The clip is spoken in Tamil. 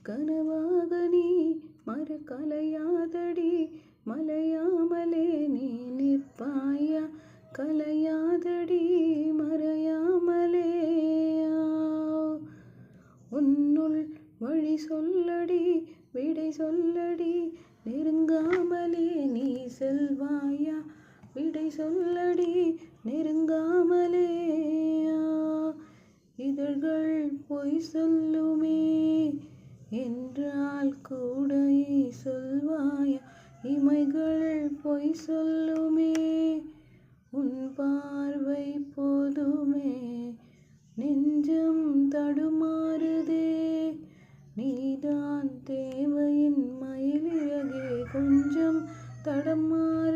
கனவாக நீ மறக்கலையாதடி மலையாமலே நீ நிற்பாயா கலையாதடி மறையாமலே உன்னுள் வழி சொல்லடி விடை சொல்லடி நெருங்காமலே நீ செல்வாயா விடை சொல்லடி நெருங்காமலே இதழ்கள் பொய் சொல்லுமே என்றால் கூட சொல்வாயா இமைகள் பொய் சொல்லுமே உன் பார்வை போதுமே நெஞ்சம் தடுமாறுதே நீதான் தேவையின் மயிலிறகே கொஞ்சம் தடமாறு